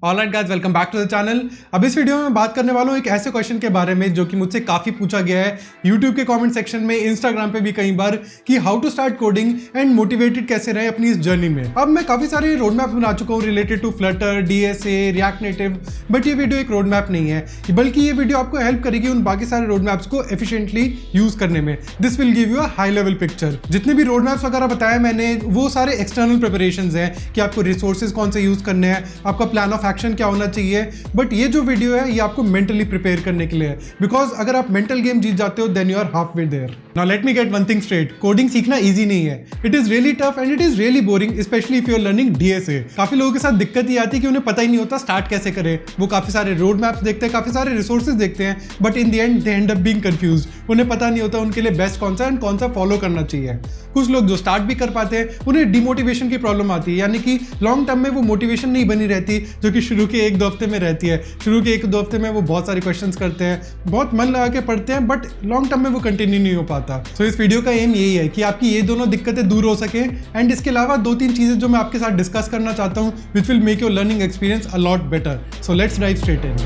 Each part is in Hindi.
Alright guys, welcome back to the channel. अब इस वीडियो में मैं बात करने वाला हूँ एक ऐसे क्वेश्चन के बारे में जो कि मुझसे काफ़ी पूछा गया है यूट्यूब के कमेंट सेक्शन में, इंस्टाग्राम पे भी कई बार, कि how to start coding and motivated कैसे रहे अपनी इस जर्नी में। अब मैं काफ़ी सारे रोड मैप बना चुका हूँ related to Flutter, DSA, React Native, बट ये वीडियो एक रोड मैप नहीं है, बल्कि ये वीडियो आपको हेल्प करेगी उन बाकी सारे रोड मैप्स को एफिशिएंटली यूज करने में। This will give you a high level picture. जितने भी रोड मैप्स वगैरह बताया मैंने, वो सारे एक्सटर्नल प्रिपरेशंस हैं कि आपको रिसोर्सेज कौन से यूज करने हैं, आपका प्लान ऑफ एक्शन क्या होना चाहिए। बट ये जो वीडियो है ये आपको मेंटली प्रिपेयर करने के लिए है, बिकॉज अगर आप मेंटल गेम जीत जाते हो then you are half way there. Now let me get one thing straight, coding सीखना इजी नहीं है। It is really tough and it is really boring, specially if you are learning DSA। काफी लोगों के साथ दिक्कत ये आती है कि उन्हें पता ही नहीं होता स्टार्ट कैसे करें। वो काफी सारे रोड मैप्स देखते हैं, काफी सारे रिसोर्सेज देखते हैं, but in the and they and up being confused. उन्हें पता नहीं होता उनके लिए बेस्ट कौन सा एंड कौन सा फॉलो करना चाहिए। कुछ लोग जो स्टार्ट भी कर पाते हैं उन्हें डिमोटिवेशन की प्रॉब्लम आती है, यानी कि लॉन्ग टर्म में वो मोटिवेशन नहीं बनी रहती जो कि शुरू के 1-2 हफ्ते में रहती है। शुरू के 1-2 हफ्ते में वो बहुत सारे क्वेश्चंस करते हैं, बहुत मन लगा के पढ़ते हैं, बट लॉन्ग टर्म में वो कंटिन्यू नहीं हो पाता। सो इस वीडियो का एम यही है कि आपकी ये दोनों दिक्कतें दूर हो सके, एंड इसके अलावा 2-3 चीजें जो मैं आपके साथ डिस्कस करना चाहता हूँ which will make your learning experience a lot better. So let's dive straight in.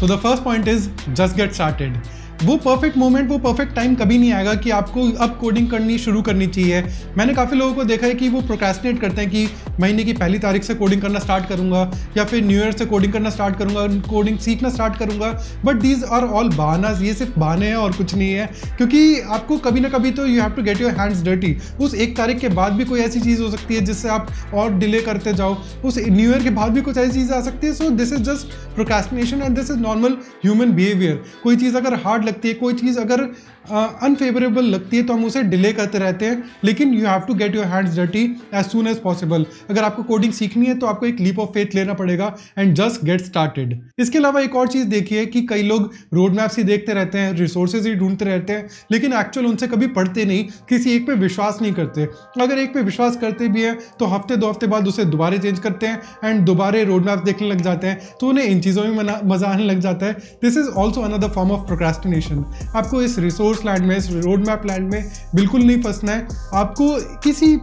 So the first point is just get started. वो परफेक्ट मोमेंट, वो परफेक्ट टाइम कभी नहीं आएगा कि आपको अब कोडिंग करनी शुरू करनी चाहिए। मैंने काफ़ी लोगों को देखा है कि वो प्रोक्रेस्टिनेट करते हैं कि महीने की पहली तारीख से कोडिंग करना स्टार्ट करूंगा, या फिर न्यू ईयर से कोडिंग करना स्टार्ट करूंगा, कोडिंग सीखना स्टार्ट करूंगा। बट दीज आर ऑल बहानास, ये सिर्फ बहाने हैं और कुछ नहीं है, क्योंकि आपको कभी ना कभी तो you have to get your hands dirty. उस 1 तारीख के बाद भी कोई ऐसी चीज़ हो सकती है जिससे आप और डिले करते जाओ, उस न्यू ईयर के बाद भी कुछ ऐसी चीज़ आ सकती है। So this is just procrastination and this is normal human behaviour. कोई चीज़ अगर हार्ड लगती है, कोई चीज़ अगर अनफेवरेबल लगती है तो हम उसे डिले करते रहते हैं, लेकिन you have to get your hands dirty as soon as possible. अगर आपको कोडिंग सीखनी है तो आपको एक लीप ऑफ फेथ लेना पड़ेगा एंड जस्ट गेट स्टार्टेड। इसके अलावा एक और चीज़ देखिए कि कई लोग रोड मैप्स ही देखते रहते हैं, रिसोर्सेज ही ढूंढते रहते हैं, लेकिन एक्चुअल उनसे कभी पढ़ते नहीं, किसी एक पे विश्वास नहीं करते। अगर एक पे विश्वास करते भी हैं तो हफ्ते 2 हफ्ते बाद उसे दोबारा चेंज करते हैं एंड दोबारा रोड मैप्स देखने लग जाते हैं, तो उन्हें इन चीज़ों में मजा आने लग जाता है। This is also another form of procrastination. आपको इस रिसोर्स लैंड में, इस रोड मैप लैंड में बिल्कुल नहीं फंसना है। आपको किसी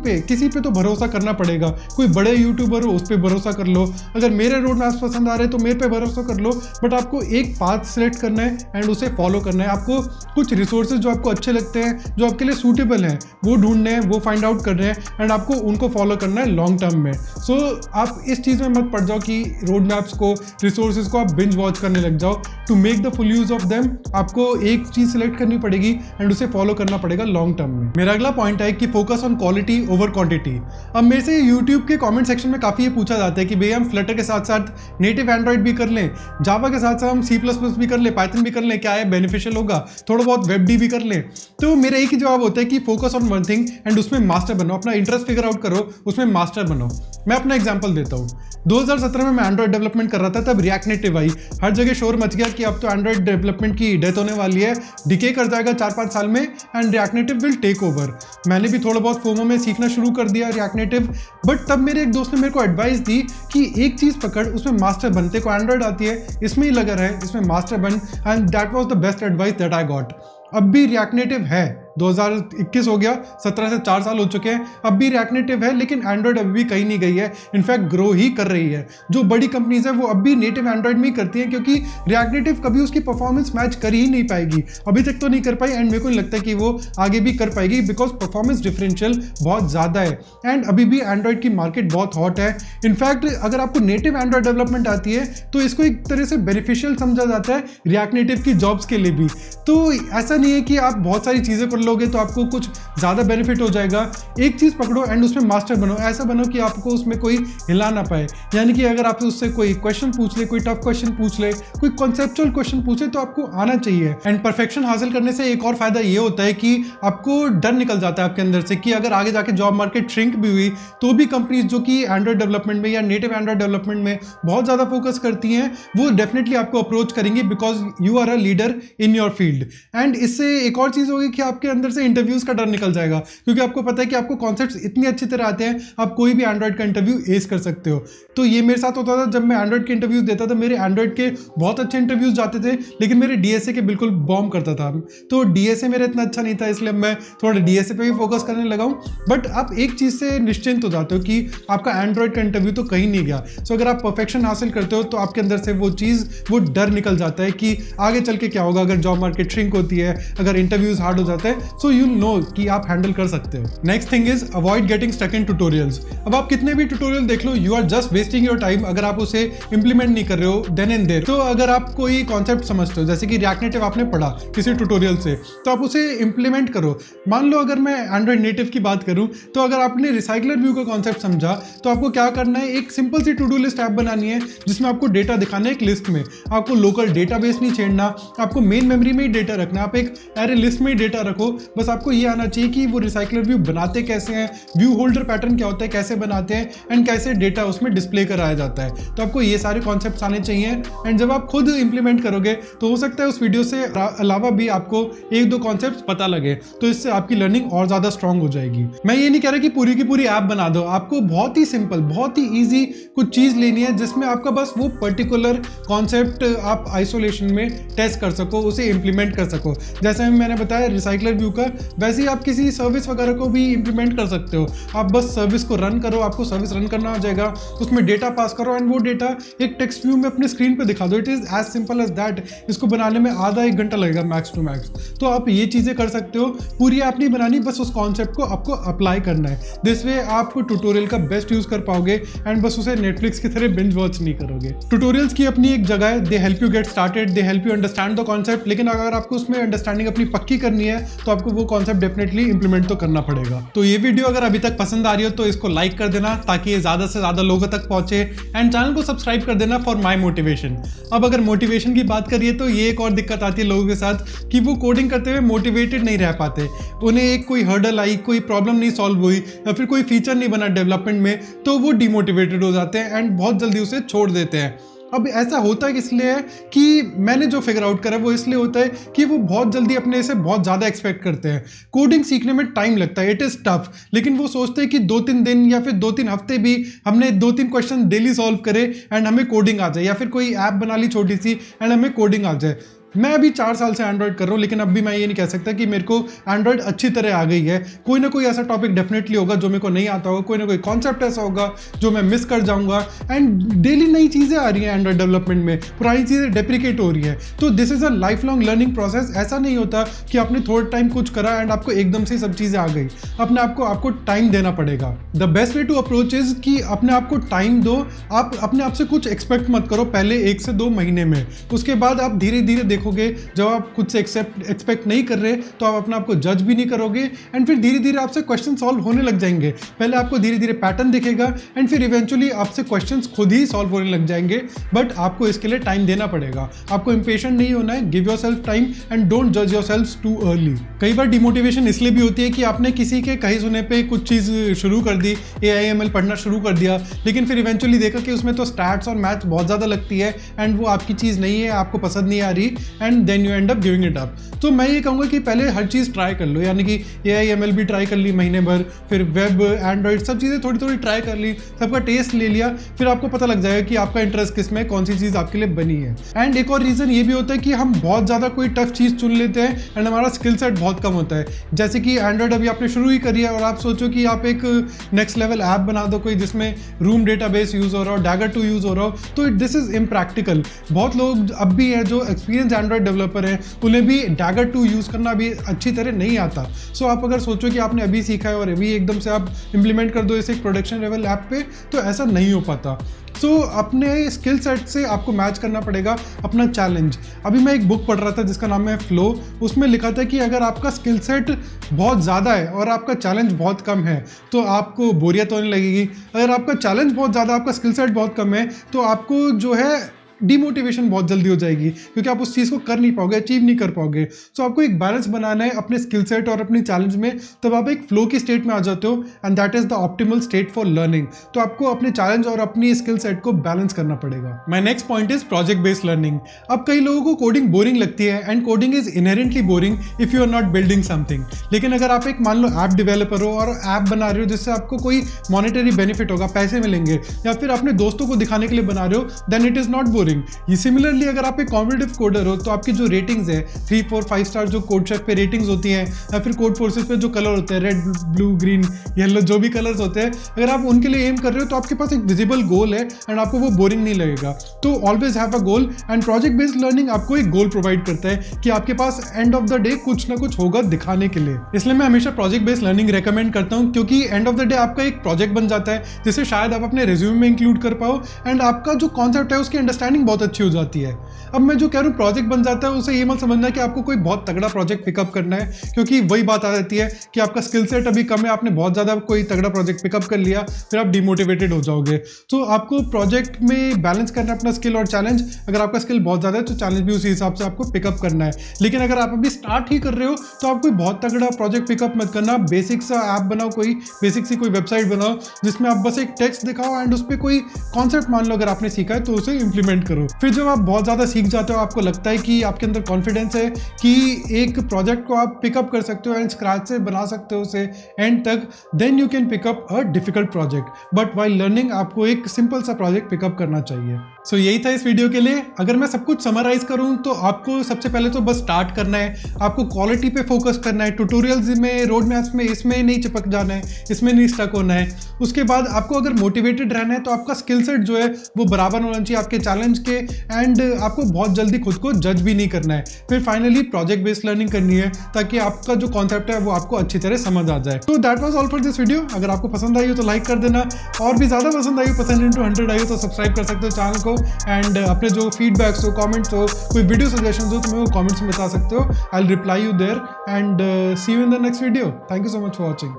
पे तो भरोसा करना पड़ेगा। कोई बड़े यूट्यूबर हो उस पर भरोसा कर लो, अगर मेरे रोड मैप्स पसंद आ रहे हैं तो मेरे पे भरोसा कर लो, बट आपको एक पाथ सेलेक्ट करना है एंड उसे फॉलो करना है। आपको कुछ रिसोर्सेज जो आपको अच्छे लगते हैं, जो आपके लिए सूटेबल हैं, वो ढूंढने हैं, वो फाइंड आउट करने हैं एंड आपको उनको फॉलो करना है लॉन्ग टर्म में। सो आप इस चीज़ में मत पड़ जाओ कि रोड मैप्स को, रिसोर्सेज को आप बिंज वॉच करने लग जाओ। To make the full use of them आपको एक चीज़ सेलेक्ट करनी पड़ेगी एंड उसे फॉलो करना पड़ेगा लॉन्ग टर्म में। मेरा अगला पॉइंट है कि focus on quality over quantity. अब मेरे से यूट्यूब के कमेंट सेक्शन में काफ़ी ये पूछा जाता है कि भैया हम फ्लटर के साथ साथ नेटिव एंड्रॉइड भी कर लें, जावा के साथ साथ हम C++ भी कर लें, पाइथन भी कर लें, क्या है बेनिफिशियल होगा, थोड़ा बहुत वेब भी कर लें। तो मेरा एक ही जवाब होता है कि focus on one thing and उसमें मास्टर बनो, अपना इंटरेस्ट फिगर आउट करो, उसमें मास्टर बनो। मैं अपना एग्जाम्पल देता हूँ। 2017 में मैं एंड्रॉइड डेवलपमेंट कर रहा था, तब रिएक्ट नेटिव आई, हर जगह शोर मच गया कि अब तो एंड्रॉइड डेवलपमेंट की डेथ होने वाली है, डिके कर जाएगा 4-5 साल में and React Native will take over. मैंने भी थोड़ा बहुत फोमो में सीखना शुरू कर दिया रिएक्ट नेटिव, बट तब मेरे एक दोस्त ने मेरे को एडवाइस दी कि एक चीज़ पकड़, उसमें मास्टर बनते को एंड्रॉइड आती है, इसमें ही लगा रहे, इसमें मास्टर बन, and that was the best advice that I got. अब भी रिएक्ट नेटिव है, 2021 हो गया, 17 से 4 साल हो चुके हैं, अब भी रिएक्ट नेटिव है, लेकिन एंड्रॉइड अभी भी कहीं नहीं गई है, इनफैक्ट ग्रो ही कर रही है। जो बड़ी कंपनीज हैं वो अब भी नेटिव एंड्रॉइड में ही करती हैं, क्योंकि रिएक्ट नेटिव कभी उसकी परफॉर्मेंस मैच कर ही नहीं पाएगी, अभी तक तो नहीं कर पाई एंड मेरे को नहीं लगता कि वो आगे भी कर पाएगी, बिकॉज परफॉर्मेंस डिफरेंशियल बहुत ज़्यादा है एंड अभी भी एंड्रॉइड की मार्केट बहुत हॉट है। इनफैक्ट अगर आपको नेटिव एंड्रॉइड डेवलपमेंट आती है तो इसको एक तरह से बेनिफिशियल समझा जाता है रिएक्ट नेटिव की जॉब्स के लिए भी। तो ऐसा नहीं है कि आप बहुत सारी चीज़ें कर लोगे तो आपको कुछ ज़्यादा बेनिफिट हो जाएगा। एक चीज़ पकड़ो एंड उसमें मास्टर बनो, ऐसा बनो कि आपको उसमें कोई हिला ना पाए, यानी कि अगर आपसे उससे कोई क्वेश्चन पूछ ले, कोई टफ क्वेश्चन पूछ ले, कोई कॉन्सेप्चुअल क्वेश्चन पूछे तो आपको आना चाहिए। एंड परफेक्शन हासिल करने से एक और फायदा ये होता है कि आपको डर निकल जाता है आपके अंदर से कि अगर आगे जाके जॉब मार्केट श्रिंक भी हुई तो भी कंपनीज जो कि एंड्रॉइड डेवलपमेंट में या नेटिव एंड्रॉइड डेवलपमेंट में बहुत ज़्यादा फोकस करती हैं, वो डेफिनेटली आपको अप्रोच करेंगी because you are a leader in your field. And इससे एक और चीज़ होगी कि आपके अंदर से इंटरव्यूज का डर निकल जाएगा, क्योंकि आपको पता है कि आपको कॉन्सेप्ट्स इतनी अच्छी तरह आते हैं, आप कोई भी एंड्रॉइड का इंटरव्यू एस कर सकते हो। तो ये मेरे साथ होता था जब मैं एंड्रॉइड के इंटरव्यूज देता था, मेरे एंड्रॉइड के बहुत अच्छे इंटरव्यूज जाते थे, लेकिन मेरे डीएसए के बिल्कुल बॉम्ब करता था। तो डीएसए मेरा इतना अच्छा नहीं था, इसलिए मैं थोड़ा डीएसए पे भी फोकस करने लगा हूँ। बट आप एक चीज़ से निश्चिंत हो जाते हो कि आपका एंड्रॉइड का इंटरव्यू तो कहीं नहीं गया। सो अगर आप परफेक्शन हासिल करते हो तो आपके अंदर से वो डर निकल जाता है कि आगे चल के क्या होगा अगर जॉब मार्केट श्रिंक होती है, अगर इंटरव्यूज हार्ड हो जाते हैं। सो यू नो कि आप हैंडल कर सकते हो। Next thing is avoid getting stuck in tutorials. अब आप कितने भी ट्यूटोरियल देख लो, you are just wasting your time अगर आप उसे इंप्लीमेंट नहीं कर रहे हो देन एंड देयर। तो अगर आप कोई कॉन्सेप्ट समझते हो, जैसे कि रिएक्ट नेटिव आपने पढ़ा किसी ट्यूटोरियल से, तो आप उसे इंप्लीमेंट करो। मान लो अगर मैं एंड्रॉइड नेटिव की बात करूं, तो अगर आपने रिसाइकलर व्यू का कॉन्सेप्ट समझा, तो आपको क्या करना है, एक सिंपल सी टू डू लिस्ट ऐप बनानी है जिसमें आपको डेटा दिखाना है एक लिस्ट में। आपको लोकल डेटाबेस नहीं छेड़ना, आपको मेन मेमोरी में ही डेटा रखना, आप एक एरे लिस्ट में ही डेटा रखो। बस आपको ये आना चाहिए कि वो रिसाइकलर व्यू बनाते कैसे हैं, व्यू होल्डर पैटर्न क्या होता है, कैसे बनाते हैं एंड कैसे डेटा उसमें डिस्प्ले कराया जाता है। तो आपको ये सारे कॉन्सेप्ट्स आने चाहिए एंड जब आप खुद इंप्लीमेंट करोगे तो हो सकता है उस वीडियो से अलावा भी आपको एक दो कॉन्सेप्ट्स पता लगे, तो इससे आपकी लर्निंग और ज्यादा स्ट्रांग हो जाएगी। मैं ये नहीं कह रहा कि पूरी की पूरी ऐप बना दो, आपको बहुत ही सिंपल, बहुत ही ईजी कुछ चीज लेनी है जिसमें आपका बस वो पर्टिकुलर कॉन्सेप्ट आप आइसोलेशन में टेस्ट कर सको, उसे इंप्लीमेंट कर सको। जैसे मैंने बताया रिसाइकलर व्यू का, वैसे ही आप किसी सर्विस वगैरह को भी इंप्लीमेंट कर सकते हो। आप बस सर्विस को रन करो, आपको सर्विस रन करना हो जाएगा, उसमें डेटा पास करो एंड वो डेटा एक टेक्स्ट व्यू में अपने स्क्रीन पे दिखा दो। It is as simple as that. इसको बनाने में आधा एक घंटा लगेगा मैक्स टू मैक्स। तो आप ये चीजें कर सकते हो, पूरी ऐप नहीं बनानी, बस उस कॉन्सेप्ट को आपको अप्लाई करना है। दिस वे आप ट्यूटोरियल का बेस्ट यूज कर पाओगे एंड बस उसे नेटफ्लिक्स की तरह बिंज वॉच नहीं करोगे। ट्यूटोरियल्स की अपनी एक जगह है, they help you get started, they help you understand the concept, लेकिन अगर आपको उसमें अंडरस्टैंडिंग अपनी पक्की करनी है तो आपको वो कॉन्सेप्ट डेफिनेटली इंप्लीमेंट तो करना पड़ेगा। तो ये वीडियो अगर अभी तक पसंद आ रही हो तो इसको लाइक कर देना ताकि ये ज्यादा से ज्यादा लोगों तक पहुंचे एंड चैनल को सब्सक्राइब कर देना फॉर माई मोटिवेशन। अब अगर मोटिवेशन की बात करिए तो ये एक और दिक्कत आती है लोगों के साथ कि वो कोडिंग करते हुए मोटिवेटेड नहीं रह पाते। उन्हें एक कोई हर्डल आई, कोई प्रॉब्लम नहीं सॉल्व हुई या फिर कोई फीचर नहीं बना डेवलपमेंट में, तो वो डिमोटिवेटेड हो जाते हैं एंड बहुत जल्दी उसे छोड़ देते हैं। अब ऐसा होता है इसलिए कि मैंने जो फिगर आउट करा वो इसलिए होता है कि वो बहुत जल्दी अपने से बहुत ज़्यादा एक्सपेक्ट करते हैं। कोडिंग सीखने में टाइम लगता है, इट इज़ टफ, लेकिन वो सोचते हैं कि 2-3 दिन या फिर 2-3 हफ्ते भी हमने 2-3 क्वेश्चन डेली सॉल्व करे एंड हमें कोडिंग आ जाए, या फिर कोई ऐप बना ली छोटी सी एंड हमें कोडिंग आ जाए। मैं अभी 4 साल से एंड्रॉइड कर रहा हूँ, लेकिन अब भी मैं ये नहीं कह सकता कि मेरे को एंड्रॉइड अच्छी तरह आ गई है। कोई ना कोई ऐसा टॉपिक डेफिनेटली होगा जो मेरे को नहीं आता होगा, कोई ना कोई कॉन्सेप्ट ऐसा होगा जो मैं मिस कर जाऊंगा एंड डेली नई चीज़ें आ रही हैं एंड्रॉइड डेवलपमेंट में, पुरानी चीज़ें डेप्रिकेट हो रही है। तो this is a life long learning process. ऐसा नहीं होता कि आपने थोड़ा टाइम कुछ करा एंड आपको एकदम से सब चीज़ें आ गई। अपने आपको टाइम देना पड़ेगा। The best way to approach is कि अपने आप को टाइम दो। आप अपने आप से कुछ एक्सपेक्ट मत करो पहले 1 से 2 महीने में, उसके बाद आप धीरे धीरे देखोगे जब आप खुद से एक्सपेक्ट नहीं कर रहे तो आप अपने आप को जज भी नहीं करोगे एंड फिर धीरे धीरे आपसे क्वेश्चन सॉल्व होने लग जाएंगे। पहले आपको धीरे धीरे पैटर्न दिखेगा एंड फिर इवेंचुअली आपसे क्वेश्चंस खुद ही सॉल्व होने लग जाएंगे। बट आपको इसके लिए टाइम देना पड़ेगा, आपको इंपेशेंट नहीं होना है। Give yourself time and don't जज योरसेल्फ टू अर्ली। कई बार डिमोटिवेशन इसलिए भी होती है कि आपने किसी के कहीं सुने पे कुछ चीज़ शुरू कर दी, AIML पढ़ना शुरू कर दिया, लेकिन फिर इवेंचुअली देखा कि उसमें तो स्टैट्स और मैथ्स बहुत ज़्यादा लगती है एंड वो आपकी चीज़ नहीं है, आपको पसंद नहीं आ रही and then you end up giving it up. तो मैं ये कहूँगा कि पहले हर चीज़ ट्राई कर लो, यानी कि AIML भी ट्राई कर ली महीने भर, फिर वेब, एंड्रॉइड, सब चीज़ें थोड़ी थोड़ी ट्राई कर ली, सबका टेस्ट ले लिया, फिर आपको पता लग जाएगा कि आपका इंटरेस्ट किस में, कौन सी चीज़ आपके लिए बनी है। एंड एक और रीज़न ये भी होता है कि हम बहुत ज़्यादा कोई टफ चीज़ चुन लेते हैं एंड हमारा स्किल सेट बहुत कम होता है। जैसे कि एंड्रॉइड अभी आपने शुरू ही करी है और आप सोचो कि आप एक नेक्स्ट लेवल ऐप बना दो कोई जिसमें रूम डेटाबेस यूज़ हो रहा हो, डैगर 2 यूज़ हो रहा हो, तो दिस इज़ इम्प्रैक्टिकल। बहुत लोग अब भी हैं जो एक्सपीरियंस एंड्रॉइड डेवलपर हैं, उन्हें भी डैगर 2 यूज़ करना अभी अच्छी तरह नहीं आता। सो आप अगर सोचो कि आपने अभी सीखा है और अभी एकदम से आप इंप्लीमेंट कर दो इसे एक प्रोडक्शन लेवल ऐप पे, तो ऐसा नहीं हो पाता। सो अपने स्किल सेट से आपको मैच करना पड़ेगा अपना चैलेंज। अभी मैं एक बुक पढ़ रहा था जिसका नाम है फ्लो, उसमें लिखा था कि अगर आपका स्किल सेट बहुत ज़्यादा है और आपका चैलेंज बहुत कम है तो आपको बोरियत होने लगेगी। अगर आपका चैलेंज बहुत ज़्यादा, आपका स्किल सेट बहुत कम है, तो आपको जो है डिमोटिवेशन बहुत जल्दी हो जाएगी क्योंकि आप उस चीज़ को कर नहीं पाओगे, अचीव नहीं कर पाओगे। सो आपको एक बैलेंस बनाना है अपने स्किल सेट और अपनी चैलेंज में, तब आप एक फ्लो की स्टेट में आ जाते हो and that is the optimal state for learning. तो आपको अपने चैलेंज और अपनी स्किल सेट को बैलेंस करना पड़ेगा। My next point is project based learning. अब कई लोगों को कोडिंग बोरिंग लगती है and coding is inherently boring if you are not building something. लेकिन अगर आप एक मान लो ऐप डेवलपर हो और ऐप बना रहे हो जिससे आपको कोई मॉनेटरी बेनिफिट होगा, पैसे मिलेंगे, या फिर अपने दोस्तों को दिखाने के लिए बना रहे हो, then it is not boring. ये सिमिलरली अगर आप एक कॉम्पिटिटिव कोडर हो तो आपकी जो रेटिंग्स है 3, 4, 5 स्टार जो कोड शेफ पे रेटिंग्स होती हैं, या फिर कोड फोर्सेस पे जो कलर होते हैं, रेड, ब्लू, ग्रीन, येलो, जो भी कलर्स होते हैं, अगर आप उनके लिए एम कर रहे हो तो आपके पास एक विजिबल गोल है एंड आपको वो बोरिंग नहीं लगेगा। तो always have a goal and project based learning आपको एक गोल प्रोवाइड करता है कि आपके पास एंड ऑफ द डे कुछ ना कुछ होगा दिखाने के लिए। इसलिए मैं हमेशा प्रोजेक्ट बेस्ड लर्निंग रेकमेंड करता हूँ, क्योंकि एंड ऑफ द डे आपका एक प्रोजेक्ट बन जाता है जिसे शायद आप अपने रिज्यूमे में इंक्लूड कर पाओ एंड आपका जो कॉन्सेप्ट है उसकी अंडरस्टैंडिंग बहुत अच्छी हो जाती है। अब मैं जो कह रहा हूँ प्रोजेक्ट बन जाता है, उसे ये मत समझना कि आपको कोई बहुत तगड़ा प्रोजेक्ट पिकअप करना है, क्योंकि वही बात आ जाती है कि आपका स्किल सेट अभी कम है, आपने बहुत ज़्यादा कोई तगड़ा प्रोजेक्ट पिकअप कर लिया, फिर आप डिमोटिवेटेड हो जाओगे। तो आपको प्रोजेक्ट में बैलेंस करना अपना स्किल और चैलेंज। अगर आपका स्किल बहुत ज़्यादा है तो चैलेंज भी उसी हिसाब से आपको पिकअप करना है। लेकिन अगर आप अभी स्टार्ट ही कर रहे हो तो आप कोई बहुत तगड़ा प्रोजेक्ट पिकअप मत करना। बेसिक सा ऐप बनाओ, कोई बेसिक सी कोई वेबसाइट बनाओ जिसमें आप बस एक टेक्स्ट दिखाओ एंड उस पर कोई कॉन्सेप्ट मान लो अगर आपने सीखा है तो उसे इंप्लीमेंट करो। फिर जब आप बहुत ज़्यादा सीख जाते हो, आपको लगता है कि आपके अंदर कॉन्फिडेंस है कि एक प्रोजेक्ट को आप पिकअप कर सकते हो एंड स्क्रैच से बना सकते हो उसे एंड तक, then you can pick up a difficult project. But while learning आपको एक सिंपल सा प्रोजेक्ट पिकअप करना चाहिए। सो यही था इस वीडियो के लिए। अगर मैं सब कुछ समराइज करूं तो आपको सबसे पहले तो बस स्टार्ट करना है, आपको क्वालिटी पे फोकस करना है, ट्यूटोरियल्स में, रोड मैप्स में इसमें नहीं चिपक जाना है, इसमें नहीं स्टक होना है। उसके बाद आपको अगर मोटिवेटेड रहना है तो आपका स्किल सेट जो है वो बराबर होना चाहिए आपके चैलेंज के एंड आपको बहुत जल्दी खुद को जज भी नहीं करना है। फिर फाइनली प्रोजेक्ट बेस्ड लर्निंग करनी है ताकि आपका जो कॉन्सेप्ट है वो आपको अच्छी तरह समझ आ जाए। तो that was all for this video. अगर आपको पसंद आई हो तो लाइक कर देना, और भी ज़्यादा पसंद आई हो, परसेंट इंटू 100 आई हो तो सब्सक्राइब कर सकते हो चैनल को। एंड अपने जो फीडबैक्स हो, कमेंट्स हो, कोई वीडियो सजेशंस हो तो मैं वो कमेंट्स में बता सकते हो। I will reply you there and see you in the next video. Thank you so much for watching.